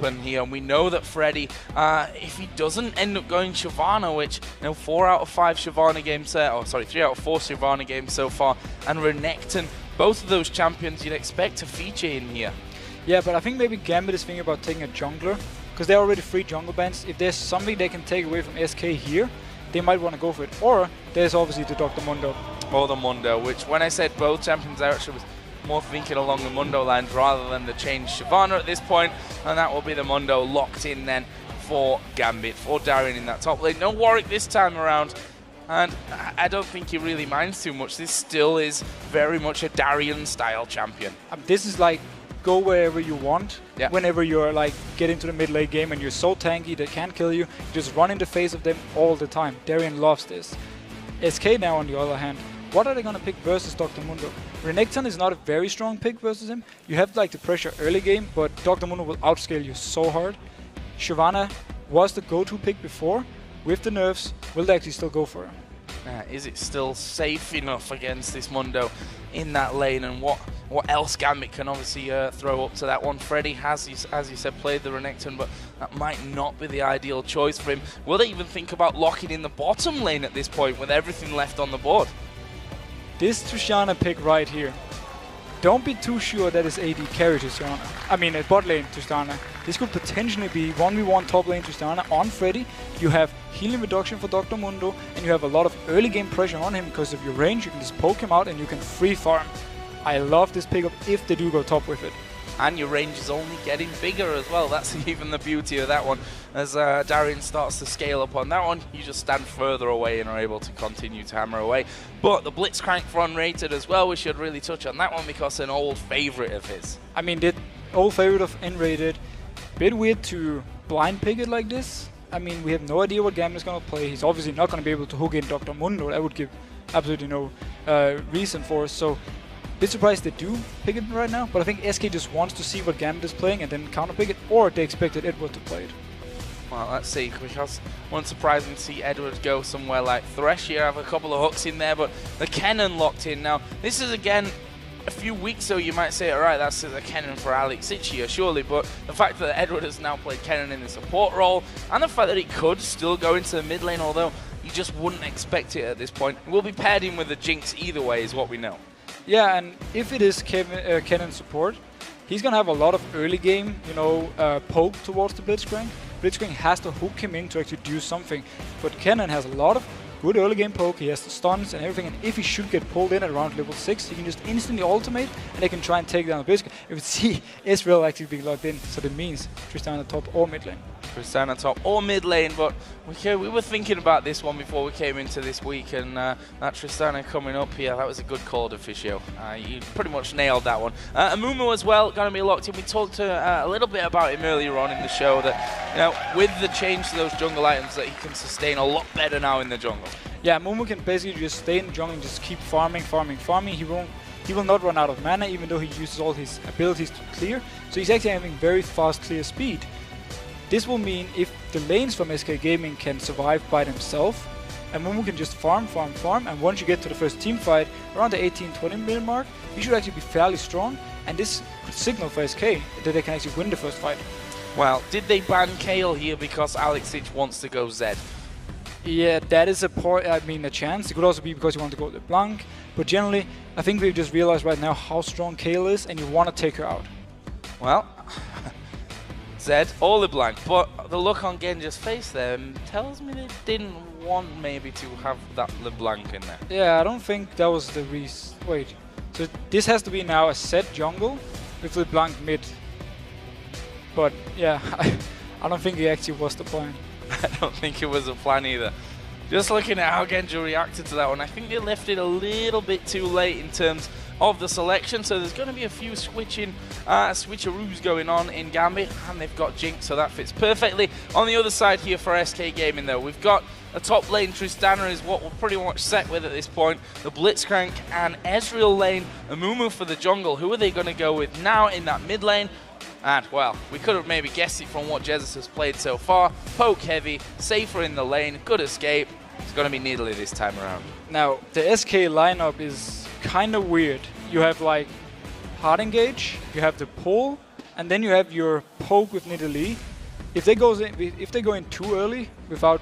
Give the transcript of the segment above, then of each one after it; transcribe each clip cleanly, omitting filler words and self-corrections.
open here, and we know that Freddy, if he doesn't end up going Shyvana, which, 4 out of 5 Shyvana games there, 3 out of 4 Shyvana games so far, and Renekton, both of those champions you'd expect to feature in here. Yeah, but I think maybe Gambit is thinking about taking a jungler, because they're already 3 jungle bans. If there's something they can take away from SK here, they might want to go for it. Or there's obviously the Dr. Mundo. Or the Mundo, which when I said both champions, I actually was more thinking along the Mundo lines rather than the change Shyvana at this point, and that will be the Mundo locked in then for Gambit, for Darian in that top lane. No Warwick this time around, and I don't think he really minds too much. This still is very much a Darian-style champion. This is like, go wherever you want, yeah. Whenever you're like get into the mid lane game and you're so tanky they can't kill you, just run in the face of them all the time. Darian loves this. SK now on the other hand, what are they gonna pick versus Dr. Mundo? Renekton is not a very strong pick versus him. You have like the pressure early game, but Dr. Mundo will outscale you so hard. Shyvana was the go-to pick before. With the nerfs, will they actually still go for her? Is it still safe enough against this Mundo in that lane, and what else Gambit can obviously throw up to that one? Freddy has, as you said, played the Renekton, but that might not be the ideal choice for him. Will they even think about locking in the bottom lane at this point with everything left on the board? This Tristana pick right here, don't be too sure that is AD carry Tristana. I mean, bot lane Tristana. This could potentially be 1v1 top lane Tristana on Freddy. You have healing reduction for Dr. Mundo, and you have a lot of early game pressure on him because of your range. You can just poke him out and you can free farm. I love this pickup if they do go top with it. And your range is only getting bigger as well. That's even the beauty of that one. As Darian starts to scale up on that one, you just stand further away and are able to continue to hammer away. But the Blitzcrank for unrated as well, we should really touch on that one because an old favorite of his. I mean, the old favorite of unrated. Bit weird to blind pick it like this. I mean, we have no idea what Gambit is going to play. He's obviously not going to be able to hook in Dr. Mundo. That would give absolutely no reason for us. So, bit surprised they do pick it right now, but I think SK just wants to see what Gambit is playing and then counter pick it, or they expected Edward to play it. Well, let's see, because one surprising to see Edward go somewhere like Thresh. You have a couple of hooks in there, but the Kennen locked in. Now, this is again a few weeks ago, you might say, alright, that's a Kennen for Alex Ichia, surely, but the fact that Edward has now played Kennen in the support role, and the fact that he could still go into the mid lane, although you just wouldn't expect it at this point, will be paired in with the Jinx either way, is what we know. Yeah, and if it is Kennen support, he's going to have a lot of early game, poke towards the Blitzcrank. Blitzcrank has to hook him in to actually do something, but Kennen has a lot of good early game poke, he has the stuns and everything, and if he should get pulled in at around level 6, he can just instantly ultimate and they can try and take down the Blitzcrank. You would see Israel actually being locked in, so that means Tristana top or mid lane. Tristana top or mid lane, but we were thinking about this one before we came into this week, and that Tristana coming up here, that was a good call, Officio. You pretty much nailed that one. Amumu as well, going to be locked in. We talked a little bit about him earlier on in the show that, with the change to those jungle items, that he can sustain a lot better now in the jungle. Yeah, Amumu can basically just stay in the jungle and just keep farming. He will not run out of mana, even though he uses all his abilities to clear. So he's actually having very fast clear speed. This will mean if the lanes from SK Gaming can survive by themselves, Amumu can just farm, and once you get to the first team fight, around the 18-20 minute mark, you should actually be fairly strong, and this could signal for SK that they can actually win the first fight. Well, did they ban Kayle here because Alex Ich wants to go Zed? Yeah, that is a chance. It could also be because you want to go to Blanc, but generally, I think we've just realized right now how strong Kayle is, and you want to take her out. Well, Zed or LeBlanc, but the look on Genja's face there tells me they didn't want maybe to have that LeBlanc in there. Yeah, I don't think that was the reason. Wait, so this has to be now a set jungle with LeBlanc mid. But yeah, I don't think it actually was the plan. I don't think it was a plan either. Just looking at how Genja reacted to that one, I think they left it a little bit too late in terms of the selection, so there's going to be a few switcheroos going on in Gambit, and they've got Jinx, so that fits perfectly. On the other side here for SK Gaming though, we've got a top lane. Tristana is what we're pretty much set with at this point. The Blitzcrank and Ezreal lane, Amumu for the jungle. Who are they going to go with now in that mid lane? And, well, we could have maybe guessed it from what Jesus has played so far. Poke heavy, safer in the lane, good escape. It's going to be Needly this time around. Now, the SK lineup is kind of weird. You have like Hard Engage, you have the pull, and then you have your poke with Nidalee. If they go in too early without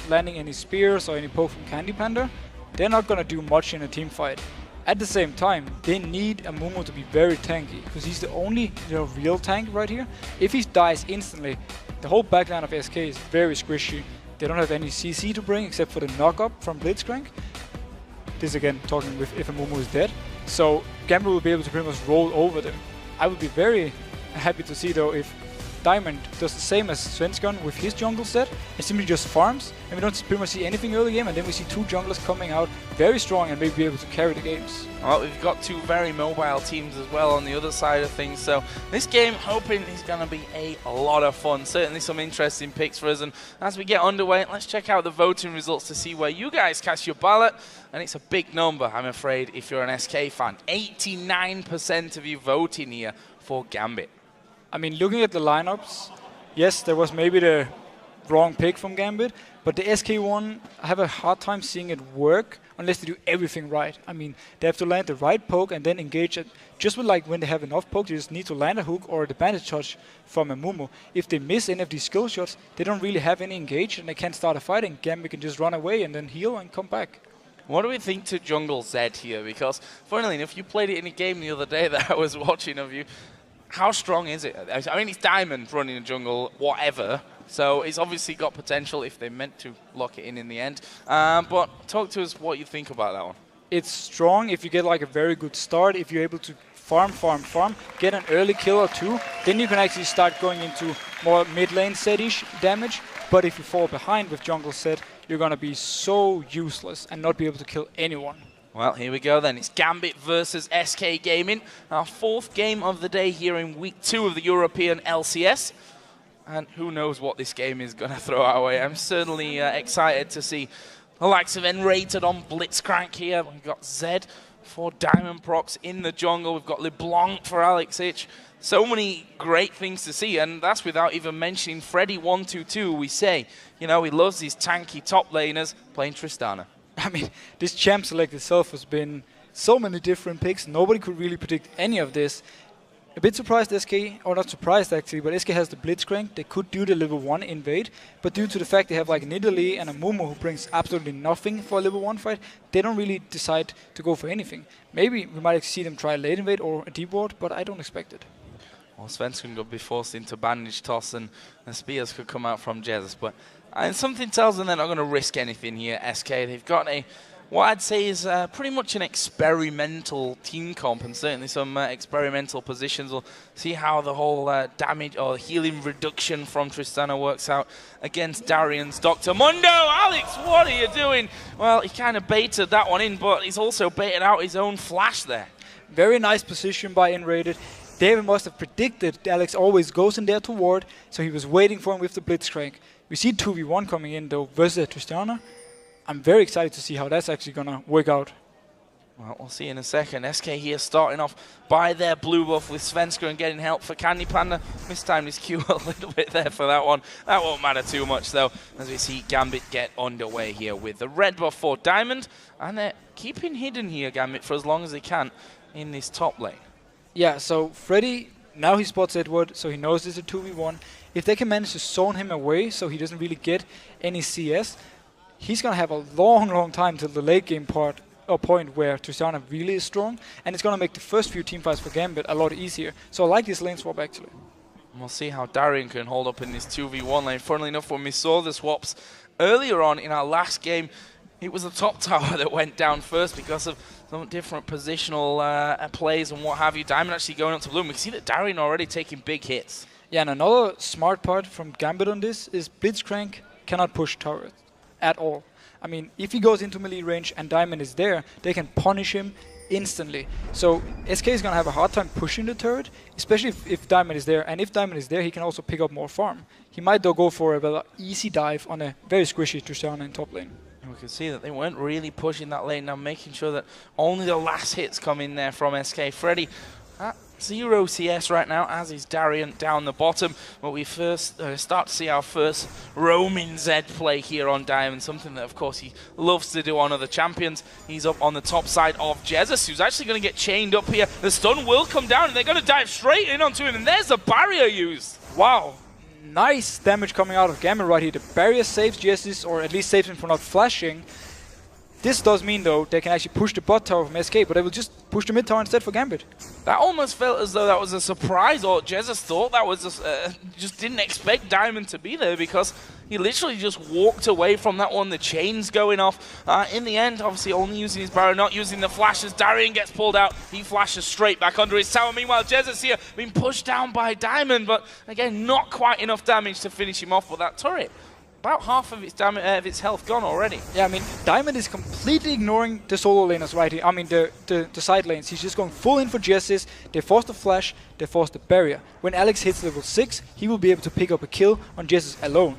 landing any spears or any poke from Candy Panda, they're not gonna do much in a team fight. At the same time, they need a Mumu to be very tanky, because he's the only real tank right here. If he dies instantly, the whole backline of SK is very squishy. They don't have any CC to bring except for the knock-up from Blitzcrank. This again talking with if a Mumu is dead. So Gambit will be able to pretty much roll over them. I would be very happy to see though if Diamond does the same as Svensson with his jungle set and simply just farms, and we don't pretty much see anything early game, and then we see two junglers coming out very strong and maybe be able to carry the games. Well, we've got two very mobile teams as well on the other side of things, so this game hoping is going to be a lot of fun. Certainly some interesting picks for us, and as we get underway, let's check out the voting results to see where you guys cast your ballot, and it's a big number, I'm afraid, if you're an SK fan. 89% of you voting here for Gambit. I mean, looking at the lineups, yes, there was maybe the wrong pick from Gambit, but the SK one, I have a hard time seeing it work unless they do everything right. I mean, they have to land the right poke and then engage it. Just with like when they have enough poke, they just need to land a hook or the bandage touch from a Mumu. If they miss any of these skill shots, they don't really have any engage and they can't start a fight, and Gambit can just run away and then heal and come back. What do we think to jungle Zed here? Because, funnily enough, you played it in a game the other day that I was watching of you. How strong is it? I mean, it's Diamond running a jungle, whatever. So it's obviously got potential if they meant to lock it in the end. But talk to us what you think about that one. It's strong if you get like a very good start. If you're able to farm, get an early kill or two, then you can actually start going into more mid lane set-ish damage. But if you fall behind with jungle set, you're going to be so useless and not be able to kill anyone. Well, here we go then. It's Gambit versus SK Gaming. Our fourth game of the day here in week 2 of the European LCS. And who knows what this game is going to throw our way. I'm certainly excited to see the likes of Enrated on Blitzcrank here. We've got Zed for Diamond Procs in the jungle. We've got LeBlanc for Alex Ich. So many great things to see, and that's without even mentioning Freddy122. We say, you know, he loves these tanky top laners playing Tristana. I mean, this champ select itself has been so many different picks. Nobody could really predict any of this. A bit surprised SK, or not surprised actually, but SK has the Blitzcrank. They could do the level 1 invade, but due to the fact they have like Nidalee and a Mumu who brings absolutely nothing for a level 1 fight, they don't really decide to go for anything. Maybe we might see them try a late invade or a deep ward, but I don't expect it. Well, Svensson could be forced into bandage toss and the spears could come out from Jez, but something tells them they're not going to risk anything here, SK. They've got what I'd say is pretty much an experimental team comp, and certainly some experimental positions. We'll see how the whole damage or healing reduction from Tristana works out against Darian's Dr. Mundo. Alex, what are you doing? Well, he kind of baited that one in, but he's also baited out his own flash there. Very nice position by Enrated. David must have predicted Alex always goes in there to ward, so he was waiting for him with the Blitzcrank. We see 2v1 coming in though versus Tristana. I'm very excited to see how that's actually going to work out. Well, we'll see in a second. SK here starting off by their blue buff with Svenska and getting help for Candy Panda. Mistimed his Q a little bit there for that one. That won't matter too much though, as we see Gambit get underway here with the red buff for Diamond. And they're keeping hidden here, Gambit, for as long as they can in this top lane. Yeah, so Freddy, now he spots Edward, so he knows it's a 2v1. If they can manage to zone him away so he doesn't really get any CS, he's going to have a long time till the late game point where Tristana really is strong, and it's going to make the first few teamfights for Gambit a lot easier. So I like this lane swap actually. And we'll see how Darian can hold up in this 2v1 lane. Funnily enough, when we saw the swaps earlier on in our last game, it was the top tower that went down first because of some different positional plays and what have you. Diamond actually going up to blue. We can see that Darian already taking big hits. Yeah, and another smart part from Gambit on this is Blitzcrank cannot push turret at all. I mean, if he goes into melee range and Diamond is there, they can punish him instantly. So SK is going to have a hard time pushing the turret, especially if Diamond is there. And if Diamond is there, he can also pick up more farm. He might though go for a easy dive on a very squishy Tristana in top lane. And we can see that they weren't really pushing that lane now, making sure that only the last hits come in there from SK. Freddy, 0 CS right now, as is Darian down the bottom. But we first start to see our first roaming Zed play here on Diamond, something that, of course, he loves to do on other champions. He's up on the top side of Jesus, who's actually going to get chained up here. The stun will come down, and they're going to dive straight in onto him, and there's the barrier used. Wow. Nice damage coming out of Gambit right here. The barrier saves Jesus, or at least saves him from not flashing. This does mean, though, they can actually push the bot tower from SK, but they will just push the mid tower instead for Gambit. That almost felt as though that was a surprise, or Jesus thought that was just didn't expect Diamond to be there, because he literally just walked away from that one. The chain's going off. In the end, obviously only using his barrier, not using the flashes. Darian gets pulled out. He flashes straight back under his tower. Meanwhile, Jesus here being pushed down by Diamond, but again, not quite enough damage to finish him off with that turret. About half of its damage, its health gone already. Yeah, I mean, Diamond is completely ignoring the solo laners right here. I mean, the side lanes. He's just going full in for Jessis. They force the flash, they force the barrier. When Alex hits level 6, he will be able to pick up a kill on Jessis alone.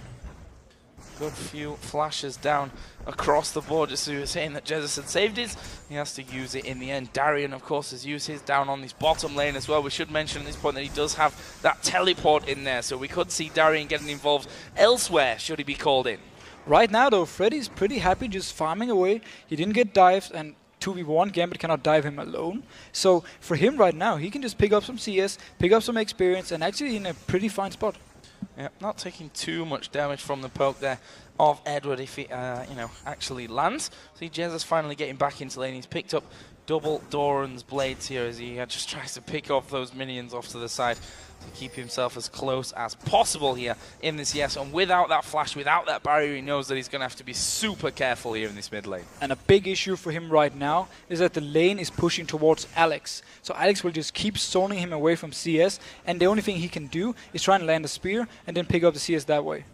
Good few flashes down across the board, just as we were saying that Jesus had saved his. He has to use it in the end. Darian, of course, has used his down on this bottom lane as well. We should mention at this point that he does have that teleport in there, so we could see Darian getting involved elsewhere should he be called in. Right now, though, Freddy's pretty happy just farming away. He didn't get dived, and 2v1, Gambit cannot dive him alone. So for him right now, he can just pick up some CS, pick up some experience, and actually in a pretty fine spot. Yeah, not taking too much damage from the poke there of Edward if he, actually lands. See Jesus finally getting back into lane. He's picked up double Doran's blades here as he just tries to pick off those minions off to the side to keep himself as close as possible here in this CS. And without that flash, without that barrier, he knows that he's going to have to be super careful here in this mid lane. And a big issue for him right now is that the lane is pushing towards Alex. So Alex will just keep zoning him away from CS, and the only thing he can do is try and land a spear and then pick up the CS that way.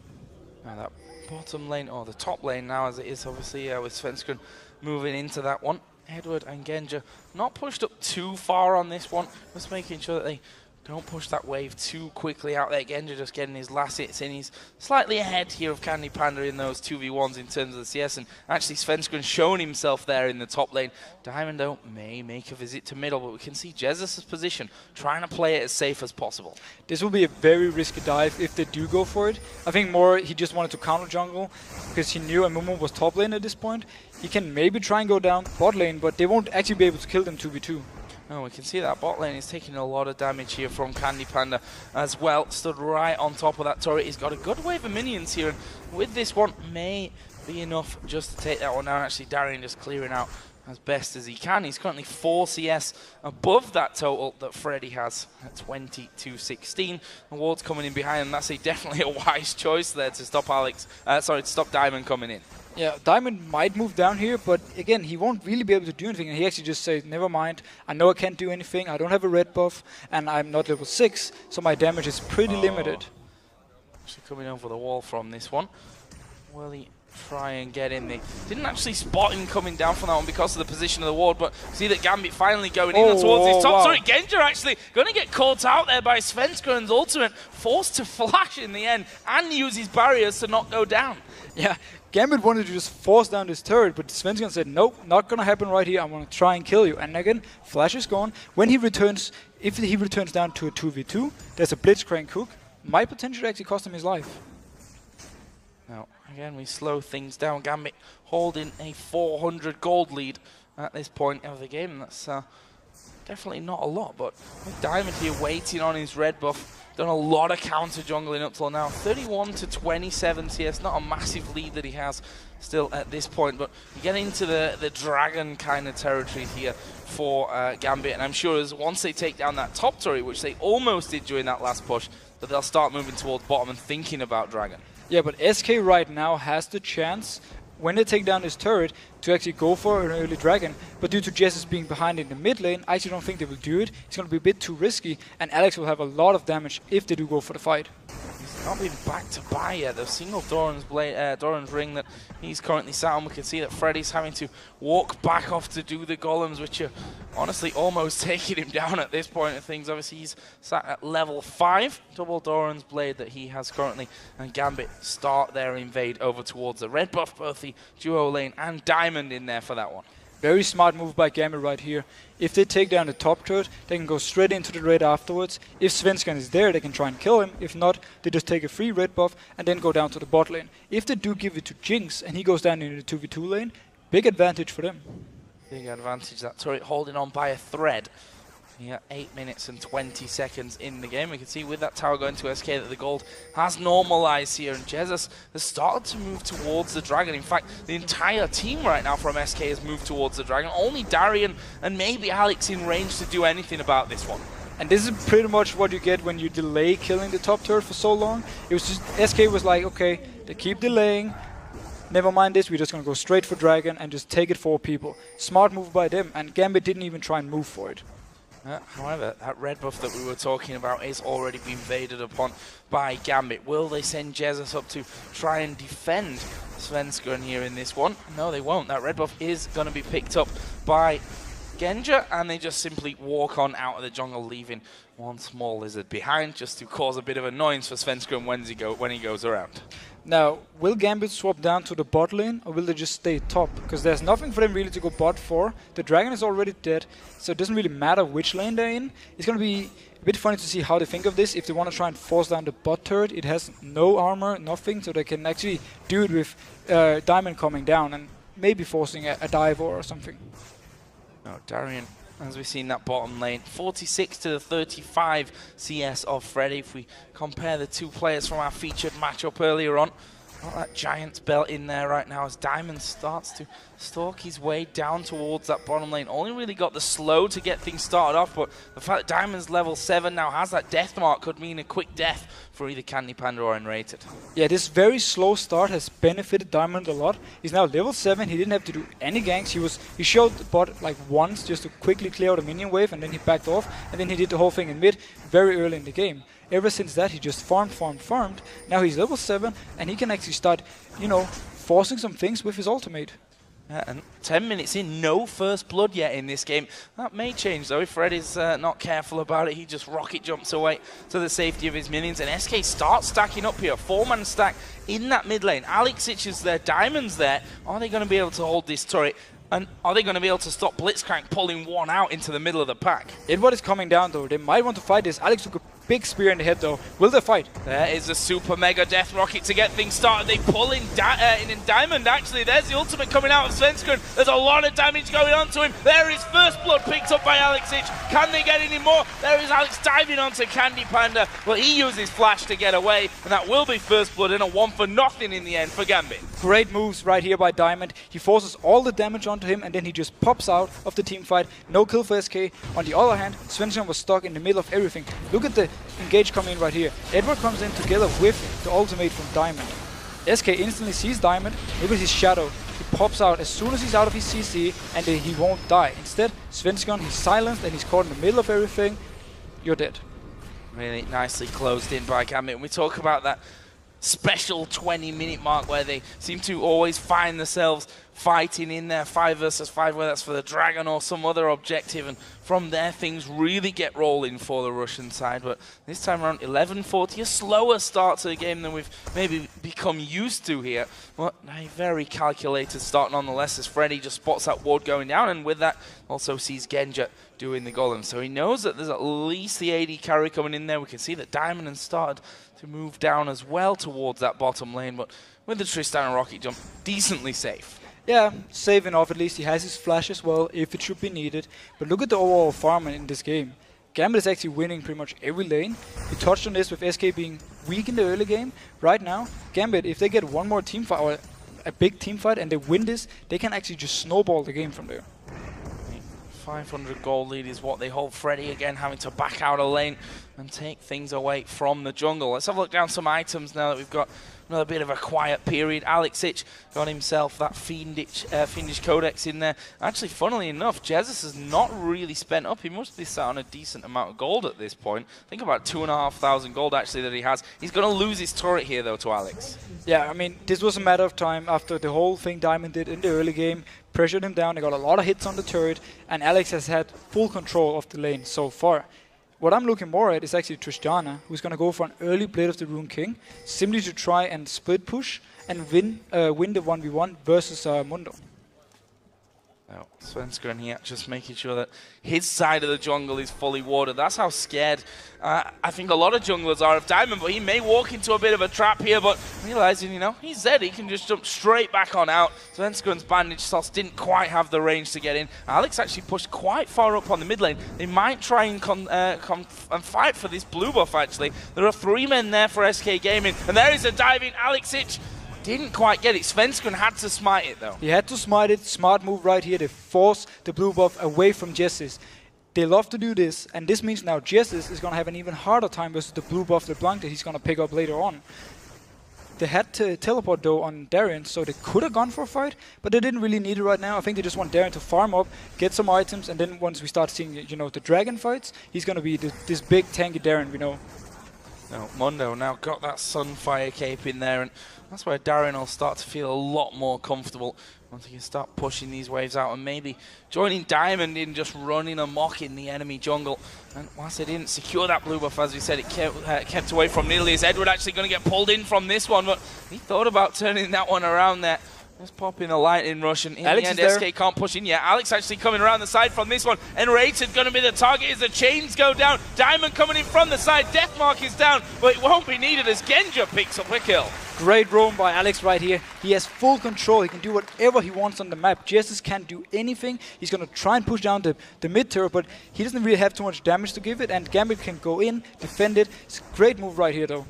Now that bottom lane, or the top lane now as it is, obviously, with Svenskeren moving into that one. Edward and Genja not pushed up too far on this one, just making sure that they don't push that wave too quickly out there. Genja just getting his last hits in. He's slightly ahead here of Candy Panda in those 2v1s in terms of the CS, and actually Svenskeren showing himself there in the top lane. Diamond, though, may make a visit to middle, but we can see Jesus' position, trying to play it as safe as possible. This will be a very risky dive if they do go for it. I think more he just wanted to counter jungle, because he knew Amumu was top lane at this point. He can maybe try and go down bot lane, but they won't actually be able to kill them 2v2. Oh, we can see that bot lane is taking a lot of damage here from Candy Panda as well. Stood right on top of that turret. He's got a good wave of minions here, and with this one may be enough just to take that one down. Actually, Darian just clearing out as best as he can. He's currently 4 CS above that total that Freddy has at 20-16. The Ward's coming in behind him. That's definitely a wise choice there to stop to stop Diamond coming in. Yeah, Diamond might move down here, but again, he won't really be able to do anything. And he actually just says, never mind, I know I can't do anything, I don't have a red buff, and I'm not level 6, so my damage is pretty limited. Actually coming over the wall from this one. Will he try and get in there? Didn't actually spot him coming down from that one because of the position of the ward, but see that Gambit finally going in towards his top. Wow. Sorry, Genja actually going to get caught out there by Svenskeren's ultimate, forced to flash in the end and use his barriers to not go down. Yeah, Gambit wanted to just force down this turret, but Svenskeren said, nope, not gonna happen right here, I'm gonna try and kill you. And again, flash is gone. When he returns, if he returns down to a 2v2, there's a Blitzcrank hook, might potentially actually cost him his life. Now, again, we slow things down. Gambit holding a 400 gold lead at this point of the game. That's definitely not a lot, but with Diamond here waiting on his red buff, done a lot of counter jungling up till now. 31-27 CS, not a massive lead that he has still at this point, but you get into the dragon kind of territory here for Gambit, and I'm sure as once they take down that top turret, which they almost did during that last push, that they'll start moving towards bottom and thinking about dragon. Yeah, but SK right now has the chance, when they take down this turret, to actually go for an early dragon, but due to Jesus being behind in the mid lane, I actually don't think they will do it. It's going to be a bit too risky, and Alex will have a lot of damage if they do go for the fight. He's not been back to buy yet. The single Doran's ring that he's currently sat on. We can see that Freddy's having to walk back off to do the golems, which are honestly almost taking him down at this point of things. Obviously, he's sat at level 5. Double Doran's blade that he has currently, and Gambit start their invade over towards the red buff, both the duo lane and Diamond in there for that one. Very smart move by Gambit right here. If they take down the top turret, they can go straight into the red afterwards. If Svensson is there, they can try and kill him. If not, they just take a free red buff and then go down to the bot lane. If they do give it to Jinx and he goes down into the 2v2 lane, big advantage for them. Big advantage, that turret holding on by a thread. Yeah, 8 minutes and 20 seconds in the game. We can see with that tower going to SK that the gold has normalized here, and Jesus has started to move towards the dragon. In fact, the entire team right now from SK has moved towards the dragon. Only Darian and maybe Alex in range to do anything about this one. And this is pretty much what you get when you delay killing the top turret for so long. It was just, SK was like, okay, they keep delaying. Never mind this, we're just going to go straight for dragon and just take it for people. Smart move by them, and Gambit didn't even try and move for it. However, that red buff that we were talking about is already being invaded upon by Gambit. Will they send Jesus up to try and defend Svensson here in this one? No, they won't. That red buff is going to be picked up by Genja, and they just simply walk on out of the jungle, leaving one small lizard behind just to cause a bit of annoyance for Svensson when he goes around. Now, will Gambit swap down to the bot lane, or will they just stay top? Because there's nothing for them really to go bot for. The dragon is already dead, so it doesn't really matter which lane they're in. It's going to be a bit funny to see how they think of this. If they want to try and force down the bot turret, it has no armor, nothing, so they can actually do it with Diamond coming down and maybe forcing a dive or something. No, Darian, as we've seen that bottom lane, 46 to the 35 CS of Freddy. If we compare the two players from our featured matchup earlier on, got that Giant's belt in there right now as Diamond starts to stalk his way down towards that bottom lane. Only really got the slow to get things started off, but the fact that Diamond's level 7 now has that death mark could mean a quick death for either Candy Panda or Unrated. Yeah, this very slow start has benefited Diamond a lot. He's now level 7, he didn't have to do any ganks. He showed the bot like once just to quickly clear out a minion wave, and then he backed off, and then he did the whole thing in mid very early in the game. Ever since that, he just farmed. Now he's level 7, and he can actually start, you know, forcing some things with his ultimate. And 10 minutes in, no first blood yet in this game. That may change though if Fred is not careful about it. He just rocket jumps away to the safety of his minions, and SK starts stacking up here. 4-man stack in that mid lane. Alexic is there, Diamond's there. Are they going to be able to hold this turret? And are they going to be able to stop Blitzcrank pulling one out into the middle of the pack? Edward is coming down though. They might want to fight this. Alex took a big spear in the head though. Will they fight? There is a super mega death rocket to get things started. They pull in Diamond actually. There's the ultimate coming out of Svensson. There's a lot of damage going on to him. There is first blood picked up by Alexic. Can they get any more? There is Alex diving onto Candy Panda. Well, he uses flash to get away, and that will be first blood and a 1-for-0 in the end for Gambit. Great moves right here by Diamond. He forces all the damage onto him, and then he just pops out of the team fight. No kill for SK. On the other hand, Svensson was stuck in the middle of everything. Look at the engage coming in right here. Edward comes in together with the ultimate from Diamond. SK instantly sees Diamond. Look at his shadow. He pops out as soon as he's out of his CC, and he won't die. Instead, Svensson, he's silenced and he's caught in the middle of everything. You're dead. Really nicely closed in by Gambit. And we talk about that special 20-minute mark where they seem to always find themselves fighting in there 5 versus 5, whether that's for the dragon or some other objective, and from there things really get rolling for the Russian side. But this time around, 11:40, a slower start to the game than we've maybe become used to here, but a very calculated start nonetheless, as Freddy just spots that ward going down, and with that also sees Genja doing the golem. So he knows that there's at least the AD carry coming in there. We can see that Diamond has started to move down as well towards that bottom lane, but with the Tristan and rocket jump, decently safe. Yeah, safe enough. At least he has his flash as well if it should be needed. But look at the overall farm in this game. Gambit is actually winning pretty much every lane. We touched on this with SK being weak in the early game. Right now, Gambit, if they get one more team fight or a big team fight and they win this, they can actually just snowball the game from there. 500 gold lead is what they hold. Freddy again having to back out a lane and take things away from the jungle. Let's have a look down some items now that we've got another bit of a quiet period. Alexic got himself that Fiendish Codex in there. Actually, funnily enough, Jesus has not really spent up. He must be sat on a decent amount of gold at this point. I think about 2,500 gold actually that he has. He's going to lose his turret here though to Alex. Yeah, I mean, this was a matter of time after the whole thing Diamond did in the early game. Pressured him down, they got a lot of hits on the turret, and Alex has had full control of the lane so far. What I'm looking more at is actually Tristana, who's going to go for an early Blade of the Rune King, simply to try and split push and win the 1v1 versus Mundo. Oh, Svenskeren here just making sure that his side of the jungle is fully warded. That's how scared I think a lot of junglers are of Diamond, but he may walk into a bit of a trap here, but realizing, you know, he's Zed, he can just jump straight back on out. Svenskeren's bandage toss didn't quite have the range to get in. Alex actually pushed quite far up on the mid lane. They might try and fight for this blue buff, actually. There are 3 men there for SK Gaming, and there is a diving Alex Ich. Didn't quite get it. Svenskeren had to smite it, though. He had to smite it. Smart move right here. They force the blue buff away from Jessis. They love to do this, and this means now Jessis is going to have an even harder time versus the blue buff LeBlanc that he's going to pick up later on. They had to teleport, though, on Darien, so they could have gone for a fight, but they didn't really need it right now. I think they just want Darien to farm up, get some items, and then once we start seeing, you know, the dragon fights, he's going to be this big tanky Darien we know. No, Mundo now got that Sunfire cape in there, and that's where Darien will start to feel a lot more comfortable once he can start pushing these waves out and maybe joining Diamond in just running amok in the enemy jungle. And whilst they didn't secure that blue buff, as we said, it kept away from Nidalee. Is Edward actually going to get pulled in from this one? But he thought about turning that one around there. Just popping a lightning rush, and in Alex the end, SK can't push in yet. Alex actually coming around the side from this one. Enrated going to be the target as the chains go down. Diamond coming in from the side. Deathmark is down, but it won't be needed as Genja picks up a kill. Great roam by Alex right here. He has full control. He can do whatever he wants on the map. Jessis can't do anything. He's going to try and push down the mid turret, but he doesn't really have too much damage to give it, and Gambit can go in, defend it. It's a great move right here, though.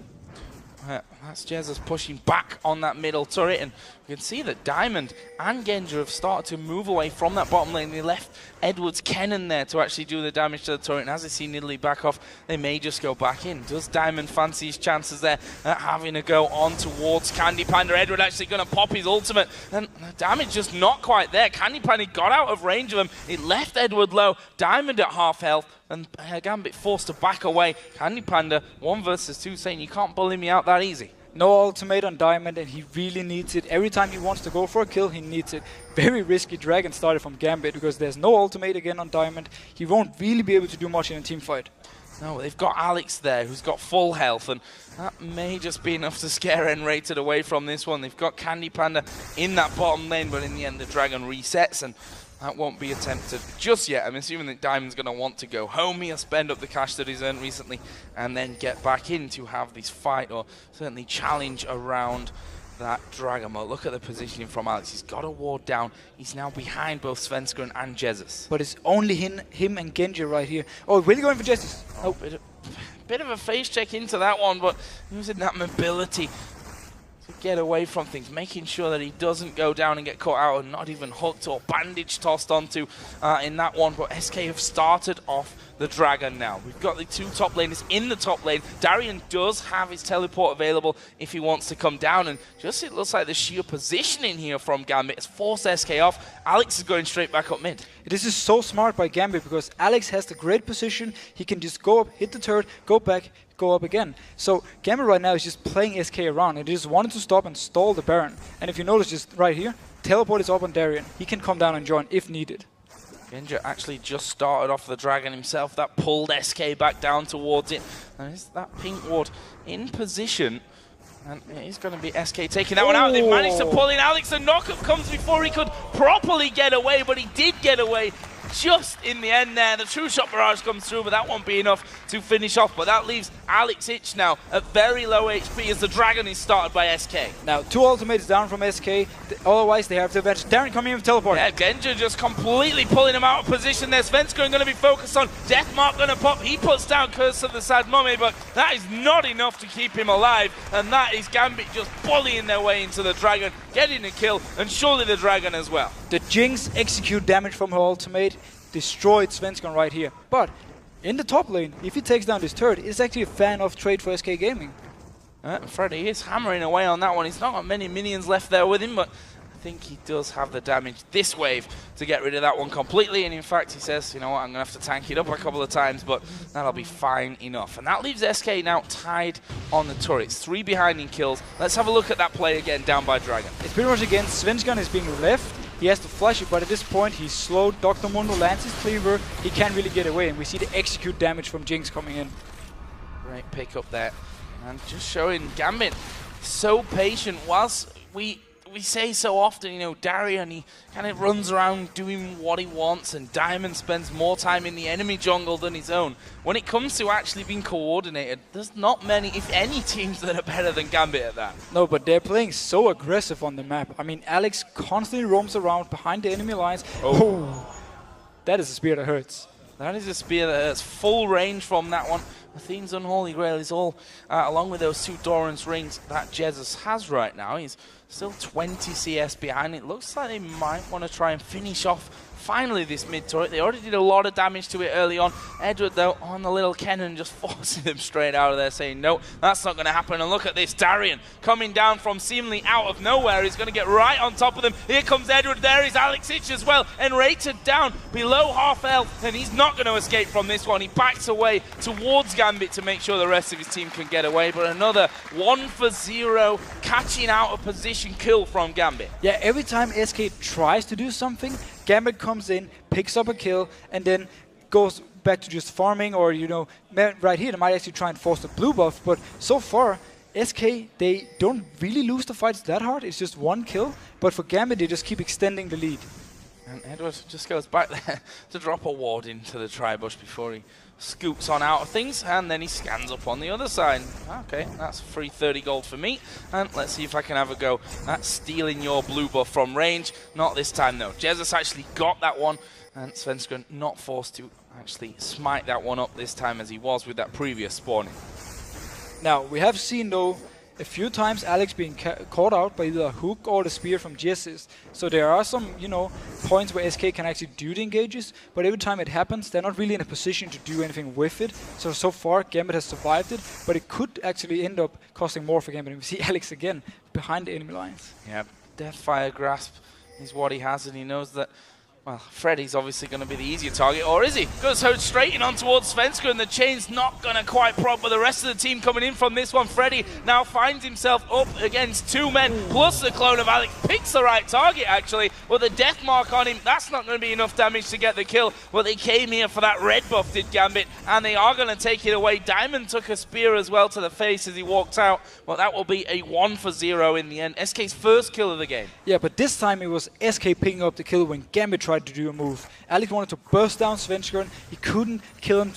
That's Jessis pushing back on that middle turret, and you can see that Diamond and Genja have started to move away from that bottom lane. They left Edward's Kennen there to actually do the damage to the turret, and as they see Nidalee back off, they may just go back in. Does Diamond fancy his chances there at having to go on towards Candy Panda? Edward actually going to pop his ultimate, and the damage just not quite there. Candy Panda got out of range of him. It left Edward low. Diamond at half health, and Gambit forced to back away. Candy Panda, 1 versus 2, saying you can't bully me out that easy. No ultimate on Diamond, and he really needs it. Every time he wants to go for a kill, he needs it. Very risky dragon started from Gambit because there's no ultimate again on Diamond. He won't really be able to do much in a team fight. No, they've got Alex there who's got full health, and that may just be enough to scare Enrated away from this one. They've got Candy Panda in that bottom lane, but in the end the dragon resets, and that won't be attempted just yet. I'm assuming that Diamond's going to want to go home here, spend up the cash that he's earned recently, and then get back in to have this fight, or certainly challenge around that dragon. But look at the positioning from Alex. He's got a ward down. He's now behind both Svenskeren and Jessis. But it's only him and Genja right here. Oh, really going for Jessis? Oh, bit of a face check into that one, but using that mobility to get away from things, making sure that he doesn't go down and get caught out and not even hooked or bandage tossed onto in that one. But SK have started off the dragon now. We've got the 2 top laners in the top lane. Darien does have his teleport available if he wants to come down, and just it looks like the sheer positioning here from Gambit has forced SK off. Alex is going straight back up mid. This is so smart by Gambit because Alex has the great position. He can just go up, hit the turret, go back, go up again. So Gambit right now is just playing SK around, and he just wanted to stop and stall the Baron. And if you notice, just right here, teleport is up on Darien. He can come down and join if needed. Genja actually just started off the dragon himself. That pulled SK back down towards it. And is that pink ward in position? And it is going to be SK taking that one out. They've managed to pull in Alex. The knockup comes before he could properly get away, but he did get away just in the end there. The true shot barrage comes through, but that won't be enough to finish off. But that leaves Alex Ich now at very low HP as the dragon is started by SK. Now 2 ultimates down from SK. Otherwise they have the advantage. Darien coming in with teleport. Yeah, Genja just completely pulling him out of position there. Svenskeren going to be focused on. Deathmark going to pop. He puts down Curse of the Sad Mummy, but that is not enough to keep him alive. And that is Gambit just bullying their way into the dragon, getting a kill, and surely the dragon as well. The Jinx execute damage from her ultimate, destroyed Svenskeren right here. But in the top lane, if he takes down this turret, it's actually a fan of trade for SK Gaming. Freddy is hammering away on that one. He's not got many minions left there with him, but I think he does have the damage this wave to get rid of that one completely. And in fact, he says, you know what, I'm going to have to tank it up a couple of times, but that'll be fine enough. And that leaves SK now tied on the turrets. 3 behind in kills. Let's have a look at that play again down by Dragon. It's pretty much again, Svenskeren is being left. He has to flash it, but at this point he's slowed. Dr. Mundo lands his cleaver. He can't really get away, and we see the execute damage from Jinx coming in. Great pick up there. And just showing Gambit so patient whilst we we say so often, you know, Darian, he kind of runs around doing what he wants, and Diamond spends more time in the enemy jungle than his own. When it comes to actually being coordinated, there's not many, if any, teams that are better than Gambit at that. No, but they're playing so aggressive on the map. I mean, Alex constantly roams around behind the enemy lines. Oh, that is a spear that hurts. That is a spear that hurts. Full range from that one. Athene's Unholy Grail is all, along with those two Doran's rings that Jesus has right now. He's still 20 CS behind. It looks like they might want to try and finish off finally this mid turret. They already did a lot of damage to it early on. Edward, though, on the little cannon, just forcing them straight out of there, saying, no, that's not going to happen. And look at this, Darian coming down from seemingly out of nowhere. He's going to get right on top of them. Here comes Edward. There is Alex Ich as well. And rated down below half health. And he's not going to escape from this one. He backs away towards Gambit to make sure the rest of his team can get away. But another 1-for-0 catching out of position kill from Gambit. Yeah, every time SK tries to do something, Gambit comes in, picks up a kill, and then goes back to just farming, or, you know, right here they might actually try and force the blue buff, but so far, SK, they don't really lose the fights that hard. It's just one kill, but for Gambit, they just keep extending the lead. And Edward just goes back there to drop a ward into the tri-bush before he scoops on out of things, and then he scans up on the other side. Okay, that's free 30 gold for me, and let's see if I can have a go at stealing your blue buff from range. Not this time, though. Jesus actually got that one, and Svenskeren not forced to actually smite that one up this time as he was with that previous spawning. Now, we have seen, though, a few times Alex being caught out by either a hook or the spear from Jesus. So there are some, you know, points where SK can actually do the engages, but every time it happens, they're not really in a position to do anything with it. So far, Gambit has survived it, but it could actually end up costing more for Gambit. And we see Alex again behind the enemy lines. Yeah, Deathfire Grasp is what he has, and he knows that, well, Freddy's obviously going to be the easier target, or is he? Goes straight in on towards Svenskeren, and the chain's not going to quite prop, but the rest of the team coming in from this one. Freddy now finds himself up against two men, plus the clone of Alex. Picks the right target, actually, with the death mark on him. That's not going to be enough damage to get the kill, but they came here for that red buff, did Gambit, and they are going to take it away. Diamond took a spear as well to the face as he walked out, but that will be a 1-for-0 in the end. SK's first kill of the game. Yeah, but this time it was SK picking up the kill when Gambit tried to do a move. Alex wanted to burst down Svenskeren. He couldn't kill him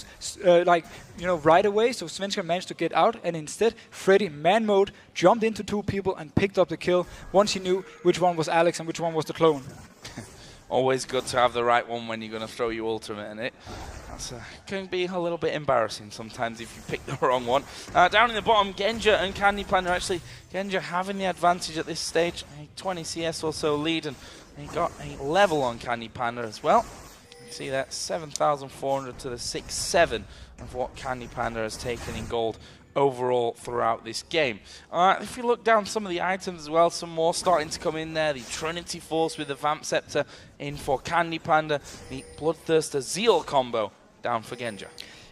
right away, so Svenskeren managed to get out, and instead Freddy man mode jumped into two people and picked up the kill once he knew which one was Alex and which one was the clone. Always good to have the right one when you're going to throw your ultimate in it. That's can be a little bit embarrassing sometimes if you pick the wrong one. Down in the bottom, Genja and Candy Panda. Actually, Genja having the advantage at this stage. A 20 CS or so lead, and he got a level on Candy Panda as well. You see that 7,400 to the 6-7 of what Candy Panda has taken in gold overall throughout this game. If you look down some of the items as well, some more starting to come in there. The Trinity Force with the Vamp Scepter in for Candy Panda. The Bloodthirster Zeal combo down for Genja.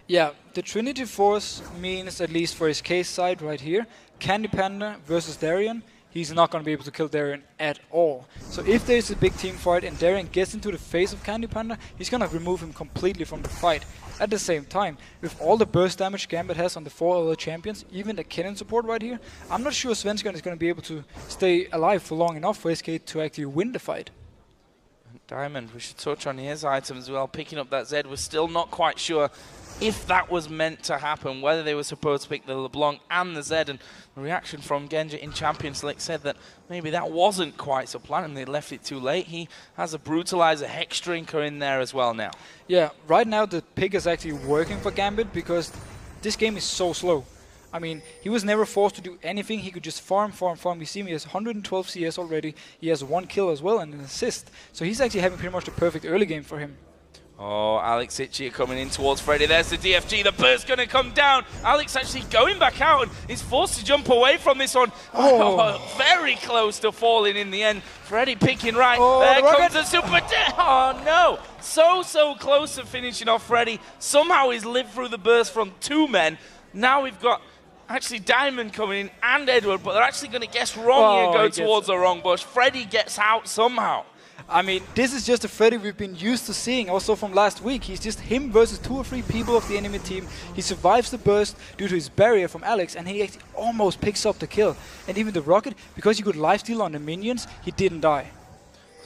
Yeah, the Trinity Force means, at least for his case side right here, Candy Panda versus Darian. He's not going to be able to kill Darian at all. So if there's a big team fight and Darian gets into the face of Candy Panda, he's going to remove him completely from the fight. At the same time, with all the burst damage Gambit has on the 4 other champions, even the cannon support right here, I'm not sure Svenskeren is going to be able to stay alive for long enough for SK to actually win the fight. Diamond, we should touch on his items as well. Picking up that Zed, we're still not quite sure if that was meant to happen, whether they were supposed to pick the LeBlanc and the Zed, and the reaction from Genja in Champions League said that maybe that wasn't quite so planned and they left it too late. He has a Brutalizer Hex Drinker in there as well now. Yeah, right now the pick is actually working for Gambit because this game is so slow. I mean, he was never forced to do anything. He could just farm. You see him, he has 112 CS already. He has 1 kill as well and an assist. So he's actually having pretty much the perfect early game for him. Oh, Alex Ich coming in towards Freddy. There's the DFG. The burst going to come down. Alex actually going back out and is forced to jump away from this one. Oh, very close to falling in the end. Freddy picking right. Oh, there comes the super. Oh, no. So close to finishing off Freddy. Somehow he's lived through the burst from 2 men. Now we've got actually Diamond coming in and Edward, but they're actually going to guess wrong here, go towards the wrong bush. Freddy gets out somehow. I mean, this is just a Freddy we've been used to seeing also from last week. He's just him versus 2 or 3 people of the enemy team. He survives the burst due to his barrier from Alex, and he actually almost picks up the kill. And even the rocket, because he could lifesteal on the minions, he didn't die.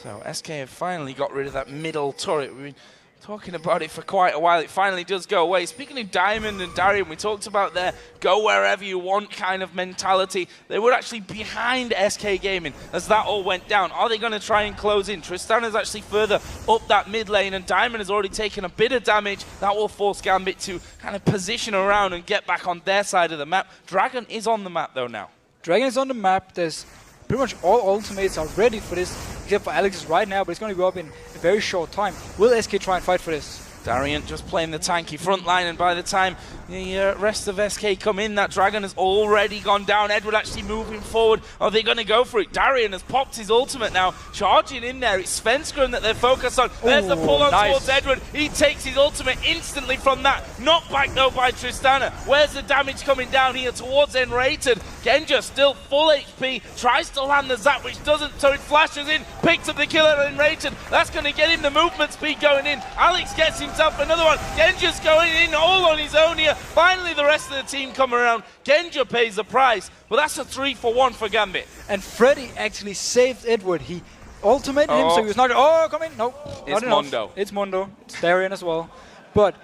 So SK have finally got rid of that middle turret. We've been talking about it for quite a while. It finally does go away. Speaking of Diamond and Darian, we talked about their go wherever you want kind of mentality. They were actually behind SK Gaming as that all went down. Are they going to try and close in? Tristan is actually further up that mid lane, and Diamond has already taken a bit of damage. That will force Gambit to kind of position around and get back on their side of the map. Dragon is on the map though now. Dragon is on the map. There's pretty much all ultimates are ready for this, except for Alex's right now, but it's going to go up in a very short time. Will SK try and fight for this? Darian just playing the tanky front line, and by the time the rest of SK come in, that Dragon has already gone down. Edward actually moving forward. Are they going to go for it? Darian has popped his ultimate now, charging in there. It's Svenskeren that they're focused on. There's the pull on towards Edward. He takes his ultimate instantly from that. Knocked back though by Tristana. Where's the damage coming down here towards Enrated? Genja still full HP, tries to land the zap, which doesn't, so it flashes in, picks up the kill at Enrated. That's going to get him the movement speed going in. Alex gets himself another one. Genja's going in all on his own here. Finally the rest of the team come around. Genja pays the price, but that's a 3-for-1 for Gambit. And Freddy actually saved Edward. He ultimated him, so he was not... Oh, come in. No, it's Mondo. It's Mondo. It's Darian as well. But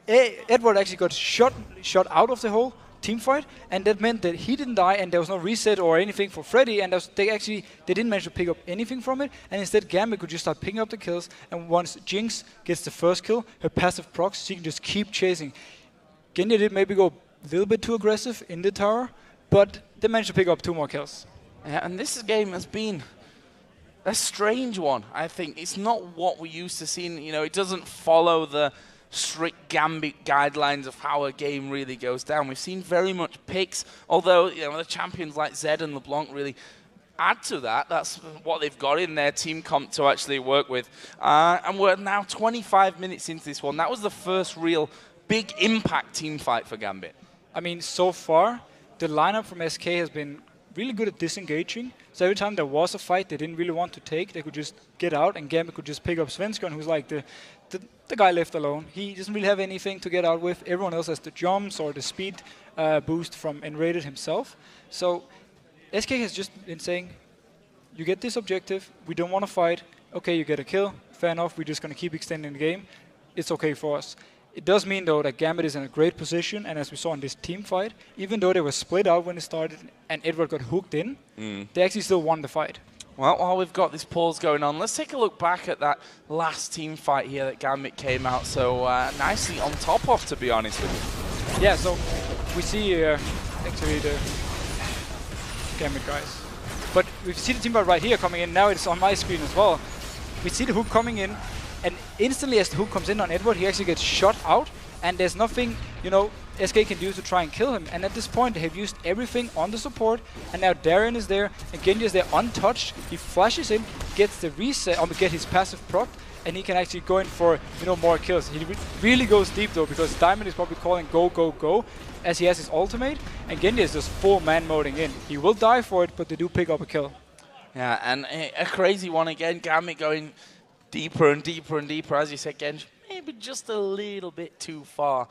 Edward actually got shot out of the whole team fight, and that meant that he didn't die, and there was no reset or anything for Freddy, and they didn't manage to pick up anything from it, and instead Gambit could just start picking up the kills, and once Jinx gets the first kill, her passive procs, she can just keep chasing. Genja did maybe go a little bit too aggressive in the tower, but they managed to pick up 2 more kills. Yeah, and this game has been a strange one, I think. It's not what we used to see. You know, it doesn't follow the strict Gambit guidelines of how a game really goes down. We've seen very much picks, although the champions like Zed and LeBlanc really add to that. That's what they've got in their team comp to actually work with. And we're now 25 minutes into this one. That was the first real big impact team fight for Gambit. I mean, so far, the lineup from SK has been really good at disengaging. So every time there was a fight they didn't really want to take, they could just get out, and Gambit could just pick up Svenskeren, who's like the guy left alone. He doesn't really have anything to get out with. Everyone else has the jumps or the speed boost from Enrated himself. So SK has just been saying, you get this objective, we don't want to fight, okay, you get a kill, fair enough, we're just going to keep extending the game, it's okay for us. It does mean, though, that Gambit is in a great position, and as we saw in this team fight, even though they were split out when it started and Edward got hooked in, they actually still won the fight. Well, while we've got this pause going on, let's take a look back at that last team fight here that Gambit came out so nicely on top of, to be honest with you. Yeah, so we see actually the Gambit guys. But we see the team fight right here coming in. Now it's on my screen as well. We see the hook coming in, and instantly as the hook comes in on Edward, he actually gets shot out, and there's nothing, SK can do to try and kill him. And at this point, they have used everything on the support, and now Darian is there, and Genji is there untouched. He flashes in, gets the reset, get his passive proc, and he can actually go in for, more kills. He really goes deep, though, because Diamond is probably calling go, go, go, as he has his ultimate, and Genji is just full man-moding in. He will die for it, but they do pick up a kill. Yeah, and a crazy one again. Gambit going deeper and deeper and deeper, as you said, Genji. Maybe just a little bit too far